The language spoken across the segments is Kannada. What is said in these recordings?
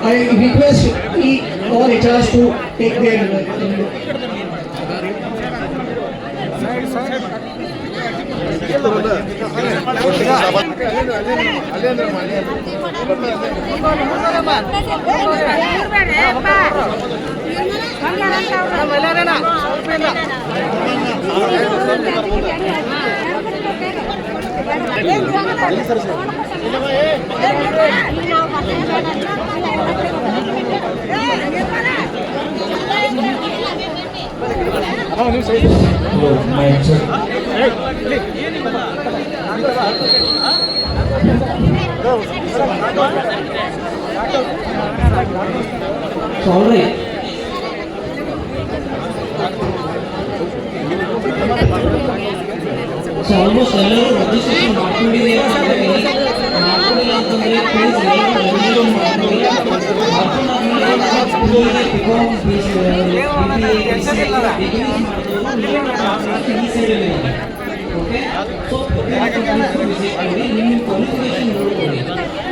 I request all HRs to take their Sorry. So almost ಎಲ್ಲರೂ registration ಮಾಡ್ಕೊಂಡಿದ್ದೀರಿ ಅಂತಂದ್ರೆ ಮಾಡ್ಕೊಂಡಿಲ್ಲ ಅಂತಂದ್ರೆ ಪ್ಲೀಸ್ ಎಲ್ಲರೂ ಓಕೆ ಸೊ ನಿಮ್ಮ ಕ್ವಾಲಿಫಿಕೇಶನ್ ನೋಡ್ಕೊಳ್ಳಿ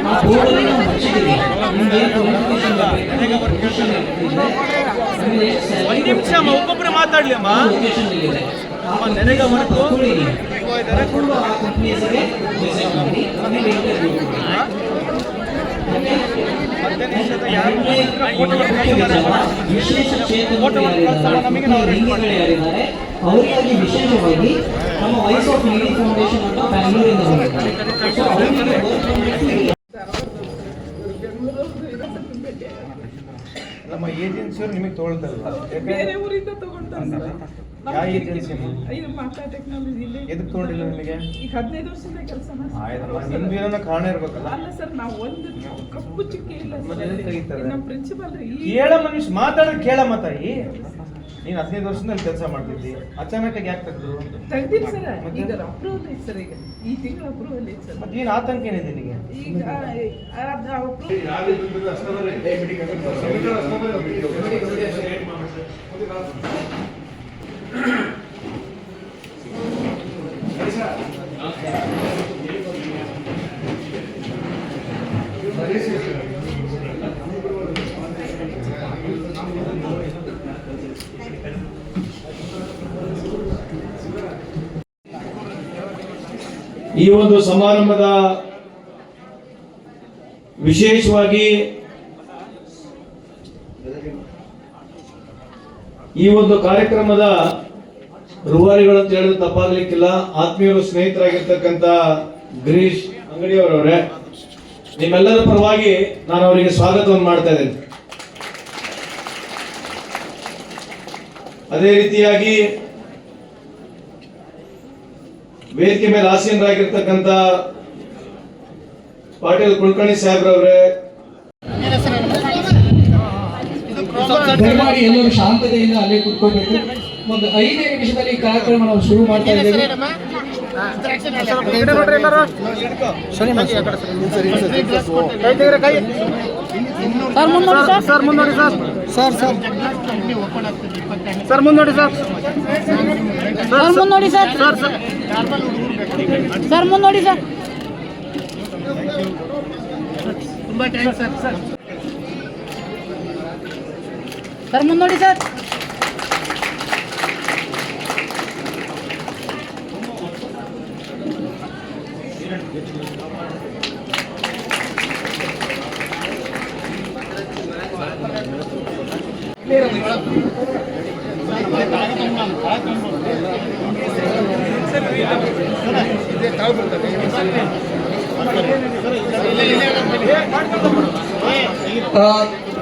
ಆ ಬೋರ್ಡಲ್ಲಿ ನಾವು ಹಚ್ಚಿದ್ದೀವಿ ನಿಮ್ಗೆ ಕ್ವಾಲಿಫಿಕೇಶನ್ ಒಬ್ಬೊಬ್ಬರು ಮಾತಾಡ್ಲಿ ಅಮ್ಮ ಲೊಕೇಶನ್ ಇದೆ ವಿಶೇಷ ಚೇತನರಿದ್ದಾರೆ ಅವರಿಗಾಗಿ ವಿಶೇಷವಾಗಿ ನಮ್ಮ ವಾಯ್ಸ್ ಆಫ್ ನೀಡಿ ಫೌಂಡೇಶನ್ ಅಂತ ಬ್ಯಾಂಗ್ಳೂರಿಂದ ನಮ್ಮ ಏಜೆನ್ಸಿಯವರು ನಿಮಗೆ ತೊಗೊಳ್ತಲ್ವಾ? ಬೇರೆ ಊರಿಂದ ತಗೊಂಡ್ತಾರೆ. ಯಾವ ಏಜೆನ್ಸಿ? ಇದು ಮಾತಾ ಟೆಕ್ನಾಲಜಿ ಇಲ್ಲಿ. ಎದಕ್ಕೆ ತೊಗೊಂಡಿಲ್ಲ ನಿಮಗೆ? ಈಗ 15 ವರ್ಷದಿಂದ ಕೆಲಸ ಮಾಡ್ತೀನಿ. ಆಯ್ತಮ್ಮ, ನಿಮ್ದು ಏನೋ ಕಾರಣ ಇರಬೇಕಲ್ಲ. ಅಲ್ಲ ಸರ್, ನಾವು ಒಂದು ಕಪ್ಪು ಚುಕ್ಕಿ ಇಲ್ಲ ಮತ್ತೆ ಎದಕ್ಕೆ ತೆಗಿತಾರೆ? ನಮ್ಮ ಪ್ರಿನ್ಸಿಪಲ್ ಕೇಳ ಮನುಷ್ಯ ಮಾತಾಡೋದು ಕೇಳಮ್ಮ ತಾಯಿ. ನೀನು 15 ವರ್ಷದಲ್ಲಿ ಕೆಲಸ ಮಾಡ್ತಿದ್ದಿ, ಅಚಾನಕ್ ಯಾಕೆ ತೆಗೆದ್ರು? ತೆಗ್ದಿಲ್ಲ ಸರ್. ಈಗ ಅಪ್ರೂವಲ್ ಐತೆ ಸರ್. ಈಗ ಈ ತಿಂಗಳ ಅಪ್ರೂವಲ್ ಐತೆ ಸರ್. ಮತ್ತೆ ಏನು ಆತಂಕ ಏನಿದೆ ನಿನಗೆ? ಈಗ ಈ ಒಂದು ಸಮಾರಂಭದ ವಿಶೇಷವಾಗಿ ಈ ಒಂದು ಕಾರ್ಯಕ್ರಮದ ರೂವಾರಿಗಳು ಅಂತ ಹೇಳಿದ್ರೆ ತಪ್ಪಾಗ್ಲಿಕ್ಕಿಲ್ಲ. ಆತ್ಮೀಯರು, ಸ್ನೇಹಿತರಾಗಿರ್ತಕ್ಕಂಥ ಗಿರೀಶ್ ಅಂಗಡಿಯವರವರೇ, ನಿಮ್ಮೆಲ್ಲರ ಪರವಾಗಿ ನಾನು ಅವರಿಗೆ ಸ್ವಾಗತವನ್ನು ಮಾಡ್ತಾ ಇದ್ದೇನೆ. ಅದೇ ರೀತಿಯಾಗಿ ವೇದಿಕೆ ಮೇಲೆ ಆಸೀನರಾಗಿರ್ತಕ್ಕಂಥ ಪಾಟೀಲ್ ಕುಲಕರ್ಣಿ ಸಾಹೇಬ್ರವರೇ, ದಯಮಾಡಿ ಎಲ್ಲರೂ ಶಾಂತತೆಯಿಂದ ಅಲ್ಲೇ ಕೂತ್ಕೊಳ್ಬೇಕು. ಒಂದು 5 ನಿಮಿಷದಲ್ಲಿ ಕಾರ್ಯಕ್ರಮ ನಾವು ಶುರು ಮಾಡ್ತಾ ಇದ್ದೇವೆ. ಸರ್ ಮುನ್ನೋಡಿ ಸರ್. ಸರ್ ಸರ್ ಸರ್ ಮುನ್ನೋಡಿ ಸರ್. ಸರ್ ಮುನ್ನೋಡಿ ಸರ್. ಸರ್ ಸರ್ ಸರ್ ಮುನ್ನೋಡಿ ಸರ್. ತುಂಬಾ ಥ್ಯಾಂಕ್ಸ್ ಸರ್. ಸರ್ ಸರ್ ಮುನ್ನೋಡಿ ಸರ್.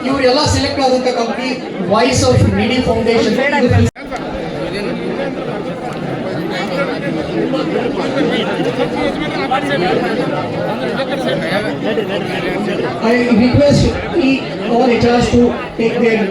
ಇವರೆಲ್ಲ ಸೆಲೆಕ್ಟ್ ಆದಂತ company voice of needy foundation. I request all HRs to take their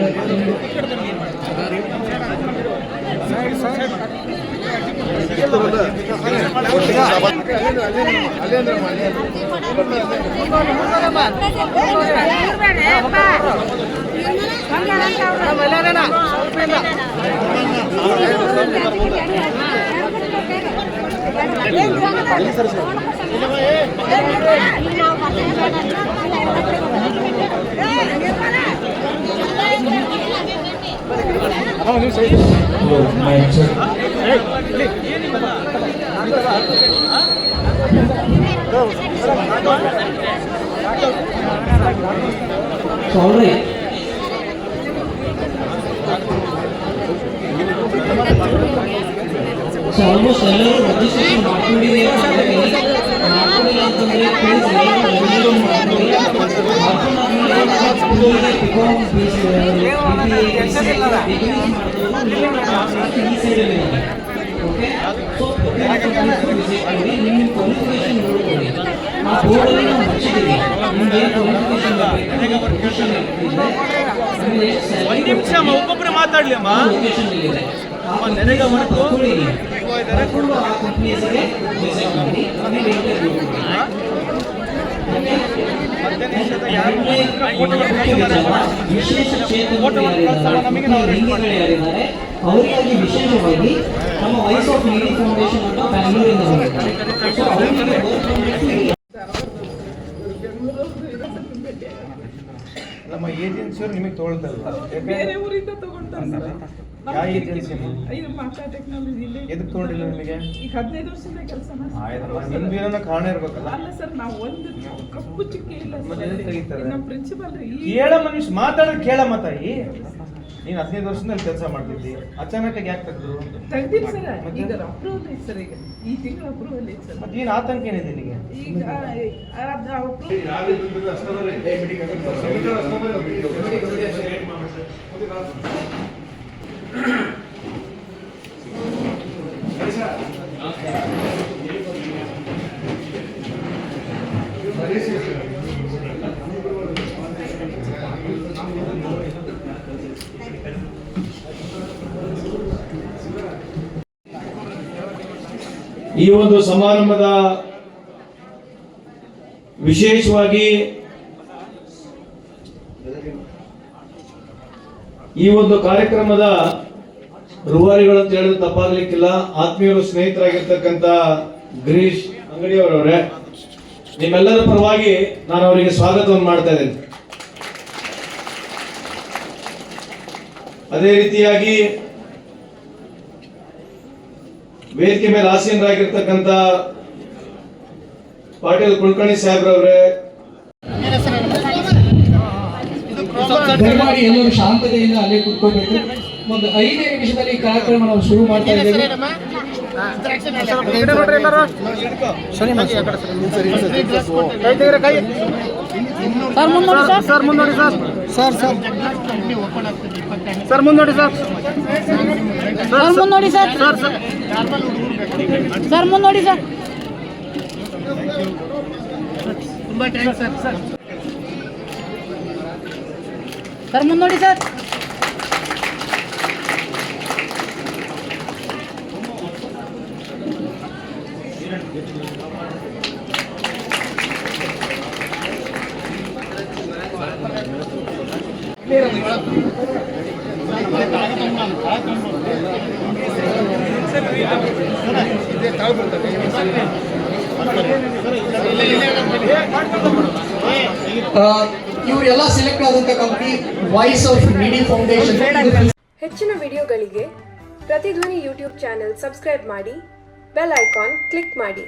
So, all right. So almost ಎಲ್ಲರೂ ರಿಜಿಸ್ಟ್ರೇಷನ್ ಮಾಡ್ಕೊಂಡಿದ್ದೀವಿ ಮಾಡ್ಕೊಂಡಿಲ್ಲ ಅಂತಂದ್ರೆ ಪ್ಲೀಸ್ ಎಲ್ಲರೂ ಓಕೆ ಸೊ ನಿಮ್ಮ ಕ್ವಾಲಿಫಿಕೇಶನ್ ನೋಡ್ಕೊಳ್ಳಿ ಆ ಬೋರ್ಡಲ್ಲಿ ನಾವು ಹಚ್ಚಿದ್ದೀವಿ ನಿಮ್ಗೆ ಕ್ವಾಲಿಫಿಕೇಶನ್ ಒಂದು ನಿಮಿಷ ಒಬ್ಬೊಬ್ಬರು ಮಾತಾಡ್ಲಿ ಅಮ್ಮ. ಲೊಕೇಶನ್ ಇದೆ ನನಗೆ ತಗೊಂಡು ಆ ಕಂಪ್ನೀಸ್ಗೆ ವಿಸಿಟ್ ಮಾಡಿ ಆಮೇಲೆ ಇಂಟರ್ವ್ಯೂ ವಿಶೇಷ ಕ್ಷೇತ್ರಗಳು ಯಾರಿದ್ದಾರೆ ಅವರಿಗಾಗಿ ವಿಶೇಷವಾಗಿ ನಮ್ಮ ವಾಯ್ಸ್ ಆಫ್ ನೀಡಿ ಫೌಂಡೇಶನ್ ಅಂತ ಬ್ಯಾಂಗ್ಳೂರಿಂದ ಬಂದಿದ್ದಾರೆ. ಸೊ ಅವರಿಗೆ ನಮ್ಮ ಏಜೆನ್ಸಿಯವರು ನಿಮಗೆ ತೊಗೊಳ್ತಾರಲ್ಲ, ಬೇರೆ ಊರಿಂದ ತಗೊಂಡ್ತಾರೆ ಸರ್. ಯಾವ ಏಜೆನ್ಸಿ? ಇದು ಮಾತಾ ಟೆಕ್ನಾಲಜಿ ಇಲ್ಲಿ ಎದಕ್ಕೆ ತೊಗೊಂಡಿಲ್ಲ ನಿಮಗೆ? ಈಗ 15 ವರ್ಷದಿಂದ ಕೆಲಸ ಮಾಡ್ತಾರೆ. ನಿಮ್ದು ಏನೋ ಕಾರಣ ಇರ್ಬೇಕಲ್ಲ. ಅಲ್ಲ ಸರ್, ನಾವು ಒಂದು ಕಪ್ಪು ಚುಕ್ಕಿ ಇಲ್ಲ ಮತ್ತೆ ಎದಕ್ಕೆ ತೆಗಿತಾರೆ? ನಮ್ಮ ಪ್ರಿನ್ಸಿಪಲ್ ಕೇಳ ಮನುಷ್ಯ ಮಾತಾಡೋದು ಕೇಳಮ್ಮ ತಾಯಿ. ನೀನು 15 ವರ್ಷದಲ್ಲಿ ಕೆಲಸ ಮಾಡ್ತಿದ್ದಿ, ಅಚಾನಕ್ ಯಾಕೆ ತೆಗೆದ್ರು? ತೆಗ್ದಿಲ್ಲ ಸರ್. ಈಗ ಅಪ್ರೂವಲ್ ಐತೆ ಸರ್. ಈಗ ಈ ತಿಂಗಳ ಅಪ್ರೂವಲ್ ಐತೆ ಸರ್. ಮತ್ತೆ ಏನು ಆತಂಕ ಏನಿದೆ ನಿನಗೆ? ಈಗ ಅದು ಅಪ್ರೂವಲ್ ಈ ಒಂದು ಸಮಾರಂಭದ ವಿಶೇಷವಾಗಿ ಈ ಒಂದು ಕಾರ್ಯಕ್ರಮದ ರೂವಾರಿಗಳು ಅಂತ ಹೇಳಿದ್ರೆ ತಪ್ಪಾಗ್ಲಿಕ್ಕಿಲ್ಲ. ಆತ್ಮೀಯರು, ಸ್ನೇಹಿತರಾಗಿರ್ತಕ್ಕಂಥ ಗಿರೀಶ್ ಅಂಗಡಿಯವರವರೇ, ನಿಮ್ಮೆಲ್ಲರ ಪರವಾಗಿ ನಾನು ಅವರಿಗೆ ಸ್ವಾಗತವನ್ನು ಮಾಡ್ತಾ ಇದ್ದೇನೆ. ಅದೇ ರೀತಿಯಾಗಿ ವೇದಿಕೆ ಮೇಲೆ ಆಸೀನರಾಗಿರ್ತಕ್ಕಂಥ ಪಾಟೀಲ್ ಕುಲಕರ್ಣಿ ಸಾಹೇಬ್ರವರೇ, ದಯಮಾಡಿ ಎಲ್ಲರೂ ಶಾಂತತೆಯಿಂದ ಅಲ್ಲೇ ಕೂತ್ಕೋಬೇಕು. ಒಂದು 5 ನಿಮಿಷದಲ್ಲಿ ಈ ಕಾರ್ಯಕ್ರಮ ನಾವು ಶುರು ಮಾಡ್ತಾ ಇದ್ದೇವೆ. ಸರ್ ಮುಂದೆ ನೋಡಿ ಸರ್. ಮುಂದೋಡಿ ಸರ್. ಸರ್ ಮುಂದೋಡಿ ಸರ್. ಸರ್ ಮುಂದೆ ನೋಡಿ ಸರ್. ಸರ್ ಮುಂದೆ ನೋಡಿ ಸರ್. ಸರ್ ಮುಂದೆ ನೋಡಿ ಸರ್. ಇವರೆಲ್ಲ ಸೆಲೆಕ್ಟ್ ಆದಂತ company voice of needy foundation. ಹೆಚ್ಚಿನ ವಿಡಿಯೋಗಳಿಗೆ ಪ್ರತಿಧ್ವನಿ ಯೂಟ್ಯೂಬ್ ಚಾನೆಲ್ ಸಬ್ಸ್ಕ್ರೈಬ್ ಮಾಡಿ, ಬೆಲ್ ಐಕಾನ್ ಕ್ಲಿಕ್ ಮಾಡಿ.